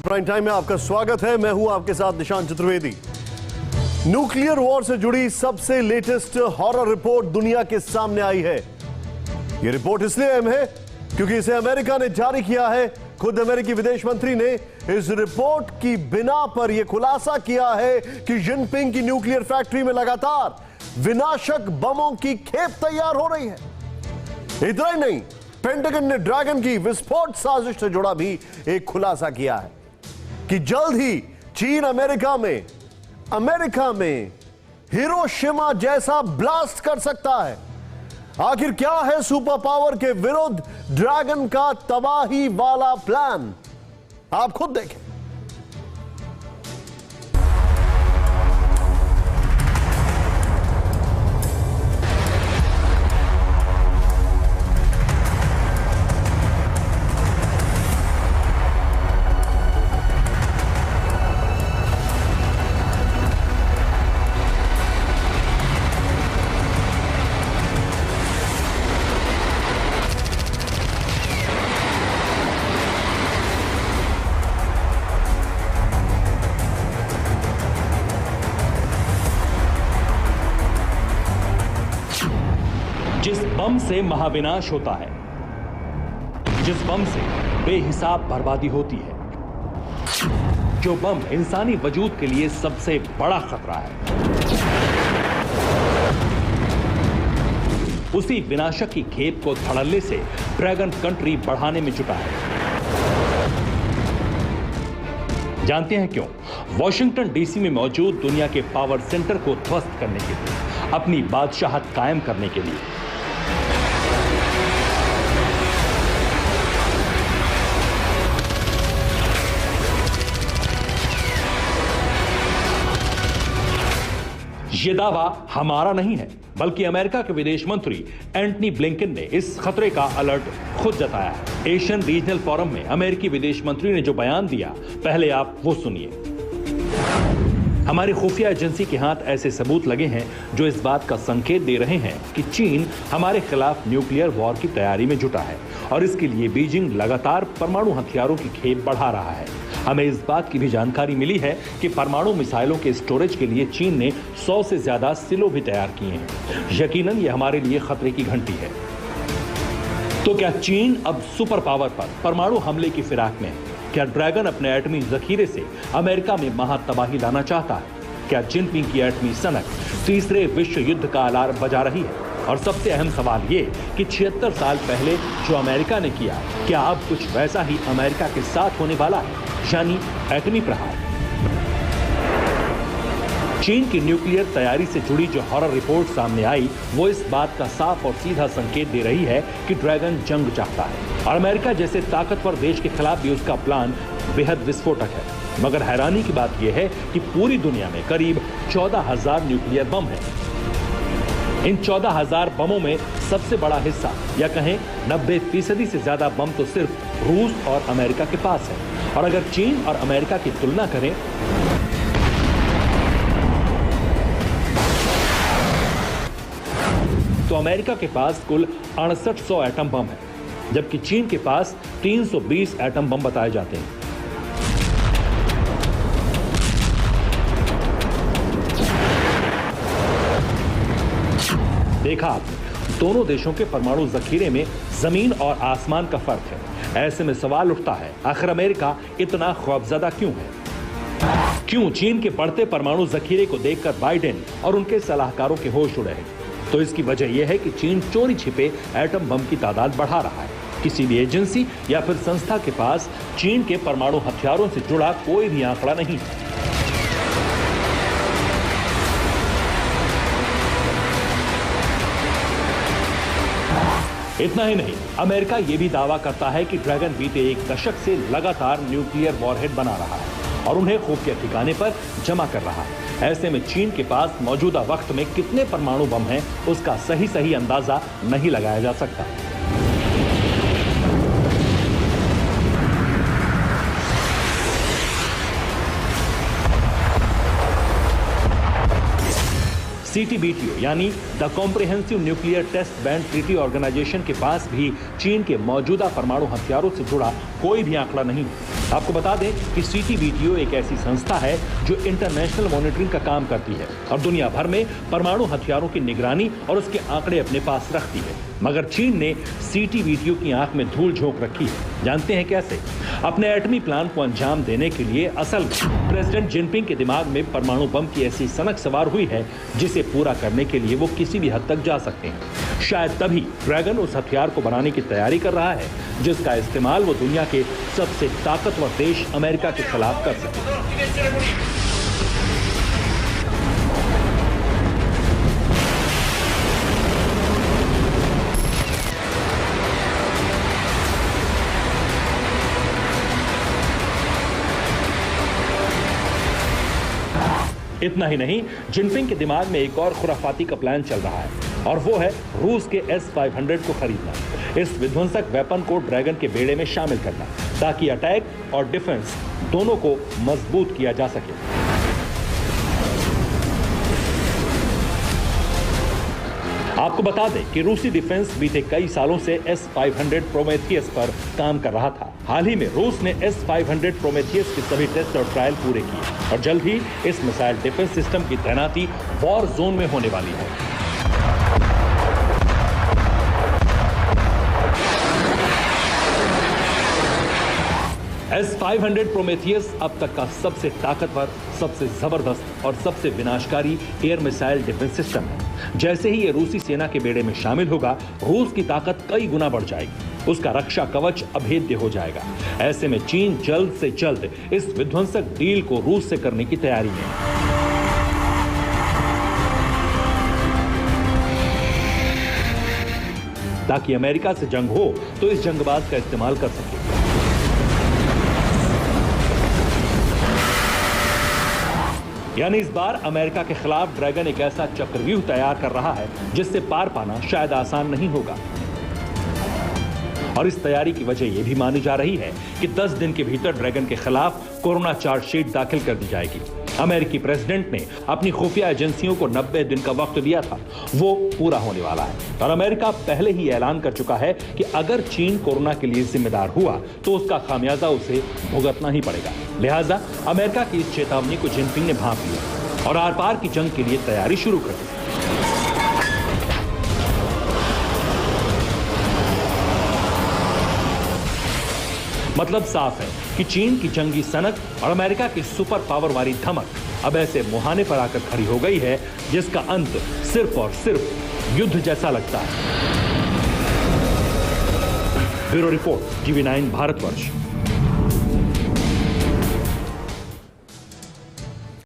Prime time में आपका स्वागत है। मैं हूं आपके साथ निशांत चतुर्वेदी। न्यूक्लियर वॉर से जुड़ी सबसे लेटेस्ट हॉरर रिपोर्ट दुनिया के सामने आई है। यह रिपोर्ट इसलिए अहम है क्योंकि इसे अमेरिका ने जारी किया है। खुद अमेरिकी विदेश मंत्री ने इस रिपोर्ट की बिना पर यह खुलासा किया है कि जिनपिंग की न्यूक्लियर फैक्ट्री में लगातार विनाशक बमों की खेप तैयार हो रही है। इतना ही नहीं, पेंटागन ने ड्रैगन की विस्फोट साजिश से जुड़ा भी एक खुलासा किया है कि जल्द ही चीन अमेरिका में हिरोशिमा जैसा ब्लास्ट कर सकता है। आखिर क्या है सुपर पावर के विरुद्ध ड्रैगन का तबाही वाला प्लान, आप खुद देखें। जिस बम से महाविनाश होता है, जिस बम से बेहिसाब बर्बादी होती है, जो बम इंसानी वजूद के लिए सबसे बड़ा खतरा है, उसी विनाशक की खेप को धड़ल्ले से ड्रैगन कंट्री बढ़ाने में जुटा है। जानते हैं क्यों? वॉशिंगटन डीसी में मौजूद दुनिया के पावर सेंटर को ध्वस्त करने के लिए, अपनी बादशाहत कायम करने के लिए। यह दावा हमारा नहीं है, बल्कि अमेरिका के विदेश मंत्री एंटनी ब्लिंकन ने इस खतरे का अलर्ट खुद जताया है। एशियन रीजनल फोरम में अमेरिकी विदेश मंत्री ने जो बयान दिया, पहले आप वो सुनिए। हमारी खुफिया एजेंसी के हाथ ऐसे सबूत लगे हैं जो इस बात का संकेत दे रहे हैं कि चीन हमारे खिलाफ न्यूक्लियर वॉर की तैयारी में जुटा है और इसके लिए बीजिंग लगातार परमाणु हथियारों की खेप बढ़ा रहा है। हमें इस बात की भी जानकारी मिली है कि परमाणु मिसाइलों के स्टोरेज के लिए चीन ने 100 से ज्यादा सिलो भी तैयार किए हैं। यकीनन यह हमारे लिए खतरे की घंटी है। तो क्या चीन अब सुपर पावर पर परमाणु हमले की फिराक में है? क्या ड्रैगन अपने एटमी जखीरे से अमेरिका में महातबाही लाना चाहता है? क्या जिनपिंग की एटमी सनक तीसरे विश्व युद्ध का अलार्म बजा रही है? और सबसे अहम सवाल ये कि 76 साल पहले जो अमेरिका ने किया, क्या अब कुछ वैसा ही अमेरिका के साथ होने वाला है, यानी एटमी प्रहार? चीन की न्यूक्लियर तैयारी से जुड़ी जो हॉरर रिपोर्ट सामने आई, वो इस बात का साफ और सीधा संकेत दे रही है कि ड्रैगन जंग चाहता है और अमेरिका जैसे ताकतवर देश के खिलाफ भी उसका प्लान बेहद विस्फोटक है। मगर हैरानी की बात यह है कि पूरी दुनिया में करीब 14,000 न्यूक्लियर बम हैं। इन 14,000 बमों में सबसे बड़ा हिस्सा, या कहें 90% से ज्यादा बम तो सिर्फ रूस और अमेरिका के पास है। और अगर चीन और अमेरिका की तुलना करें तो अमेरिका के पास कुल 6800 एटम बम है, जबकि चीन के पास 320 एटम बम बताए जाते हैं। देखा आपने, दोनों देशों के परमाणु जखीरे में जमीन और आसमान का फर्क है। ऐसे में सवाल उठता है, आखिर अमेरिका इतना खौफजदा क्यों है? क्यों चीन के बढ़ते परमाणु जखीरे को देखकर बाइडेन और उनके सलाहकारों के होश उड़े हैं? तो इसकी वजह यह है कि चीन चोरी छिपे एटम बम की तादाद बढ़ा रहा है। किसी भी एजेंसी या फिर संस्था के पास चीन के परमाणु हथियारों से जुड़ा कोई भी आंकड़ा नहीं है। इतना ही नहीं, अमेरिका यह भी दावा करता है कि ड्रैगन बीते एक दशक से लगातार न्यूक्लियर वॉरहेड बना रहा है और उन्हें खुफिया ठिकाने पर जमा कर रहा है। ऐसे में चीन के पास मौजूदा वक्त में कितने परमाणु बम हैं, उसका सही अंदाजा नहीं लगाया जा सकता। CTBTO यानी the comprehensive nuclear test ban treaty organisation के पास भी चीन के मौजूदा परमाणु हथियारों से जुड़ा कोई भी आंकड़ा नहीं है। आपको बता दें कि सीटीबीटीओ एक ऐसी संस्था है जो इंटरनेशनल मॉनिटरिंग का काम करती है और दुनिया भर में परमाणु हथियारों की निगरानी और उसके आंकड़े अपने पास रखती है। मगर चीन ने सीटीबीटीओ की आंख में धूल झोंक रखी है। जानते हैं कैसे? अपने एटमी प्लान को अंजाम देने के लिए असल में प्रेसिडेंट जिनपिंग के दिमाग में परमाणु बम की ऐसी सनक सवार हुई है जिसे पूरा करने के लिए वो किसी भी हद तक जा सकते हैं। शायद तभी ड्रैगन उस हथियार को बनाने की तैयारी कर रहा है जिसका इस्तेमाल वो दुनिया के सबसे ताकतवर देश अमेरिका के खिलाफ कर सके। इतना ही नहीं, जिनपिंग के दिमाग में एक और खुराफाती का प्लान चल रहा है और वो है रूस के S-500 को खरीदना। इस विध्वंसक वेपन को ड्रैगन के बेड़े में शामिल करना ताकि अटैक और डिफेंस दोनों को मजबूत किया जा सके। आपको बता दें कि रूसी डिफेंस बीते कई सालों से S-500 प्रोमेथियस पर काम कर रहा था। हाल ही में रूस ने S-500 प्रोमेथियस के सभी टेस्ट और ट्रायल पूरे किए और जल्द ही इस मिसाइल डिफेंस सिस्टम की तैनाती वॉर जोन में होने वाली है। S-500 प्रोमेथियस अब तक का सबसे ताकतवर, सबसे जबरदस्त और सबसे विनाशकारी एयर मिसाइल डिफेंस सिस्टम है। जैसे ही ये रूसी सेना के बेड़े में शामिल होगा, रूस की ताकत कई गुना बढ़ जाएगी। उसका रक्षा कवच अभेद्य हो जाएगा। ऐसे में चीन जल्द से जल्द इस विध्वंसक डील को रूस से करने की तैयारी में है। ताकि अमेरिका से जंग हो तो इस जंगबाज का इस्तेमाल कर सके। यानी इस बार अमेरिका के खिलाफ ड्रैगन एक ऐसा चक्रव्यूह तैयार कर रहा है जिससे पार पाना शायद आसान नहीं होगा। और इस तैयारी की वजह यह भी मानी जा रही है कि 10 दिन के भीतर ड्रैगन के खिलाफ कोरोना चार्जशीट दाखिल कर दी जाएगी। अमेरिकी प्रेसिडेंट ने अपनी खुफिया एजेंसियों को 90 दिन का वक्त दिया था, वो पूरा होने वाला है और अमेरिका पहले ही ऐलान कर चुका है कि अगर चीन कोरोना के लिए जिम्मेदार हुआ तो उसका खामियाजा उसे भुगतना ही पड़ेगा। लिहाजा अमेरिका की इस चेतावनी को जिनपिंग ने भांप लिया और आर पार की जंग के लिए तैयारी शुरू कर दी। मतलब साफ है कि चीन की जंगी सनक और अमेरिका की सुपर पावर वाली धमक अब ऐसे मुहाने पर आकर खड़ी हो गई है जिसका अंत सिर्फ और सिर्फ युद्ध जैसा लगता है। Bureau report, TV9 Bharatvarsh.